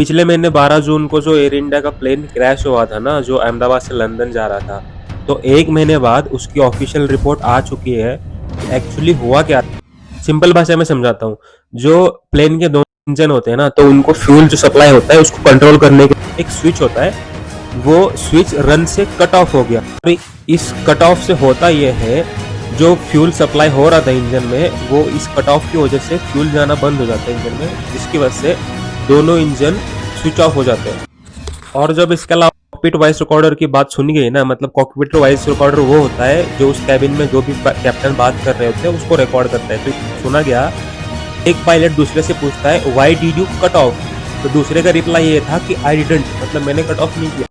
पिछले महीने 12 जून को जो एयर इंडिया का प्लेन क्रैश हुआ था ना, जो अहमदाबाद से लंदन जा रहा था, तो 1 महीने बाद उसकी ऑफिशियल रिपोर्ट आ चुकी है कि एक्चुअली हुआ क्या। सिंपल भाषा में समझाता हूँ। जो प्लेन के 2 इंजन होते हैं ना, तो उनको फ्यूल जो सप्लाई होता है उसको कंट्रोल करने के लिए एक स्विच होता है, वो स्विच रन से कट ऑफ हो गया। और इस कट ऑफ से होता ये है, जो फ्यूल सप्लाई हो रहा था इंजन में, वो इस कट ऑफ की वजह से फ्यूल जाना बंद हो जाता है इंजन में, जिसकी वजह से दोनों इंजन स्विच ऑफ हो जाते हैं। और जब इसके अलावा कॉकपिट वॉइस रिकॉर्डर की बात सुनी गई ना, मतलब कॉकपिट वॉइस रिकॉर्डर वो होता है जो उस कैबिन में जो भी कैप्टन बात कर रहे होते हैं उसको रिकॉर्ड करता है। तो सुना गया, एक पायलट दूसरे से पूछता है why did you cut off, तो दूसरे का रिप्लाई ये था कि आई डिडंट, मतलब मैंने कट ऑफ नहीं किया।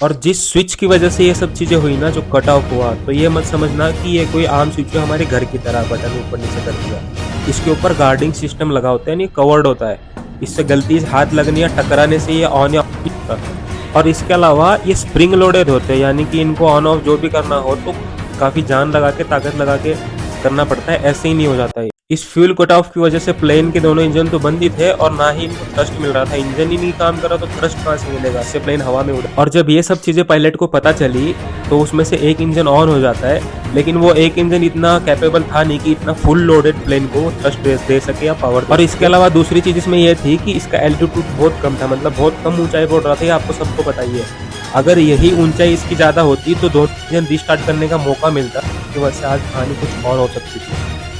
और जिस स्विच की वजह से ये सब चीजें हुई ना, जो कट ऑफ हुआ, तो ये मत समझना कि ये कोई आम स्विच है हमारे घर की तरह बटन ऊपर नीचे कर दिया। इसके ऊपर गार्डिंग सिस्टम लगा होता है, नहीं कवर्ड होता है, इससे गलती से हाथ लगने या टकराने से ये ऑन या ऑफ नहीं होता। और इसके अलावा ये स्प्रिंग लोडेड होते हैं, यानी कि इनको ऑन ऑफ जो भी करना हो तो काफी जान लगा के, ताकत लगा के करना पड़ता है, ऐसे ही नहीं हो जाता है। इस फ्यूल कट ऑफ की वजह से प्लेन के दोनों इंजन तो बंद ही थे और ना ही इनको थ्रस्ट मिल रहा था। इंजन ही नहीं काम कर रहा तो थ्रस्ट कहाँ से मिलेगा, इससे प्लेन हवा में उड़ा। और जब ये सब चीजें पायलट को पता चली तो उसमें से एक इंजन ऑन हो जाता है, लेकिन वो एक इंजन इतना कैपेबल था नहीं कि इतना फुल लोडेड प्लेन को थ्रस्ट दे सके या पावर। और इसके अलावा दूसरी चीज इसमें यह थी कि इसका एल्टीट्यूड बहुत कम था, मतलब बहुत कम ऊंचाई पर उड़ रहा था, ये आपको सबको पता ही है। अगर यही ऊंचाई इसकी ज्यादा होती तो दोनों इंजन रिस्टार्ट करने का मौका मिलता, कि वजह से आज कहानी कुछ और हो सकती थी।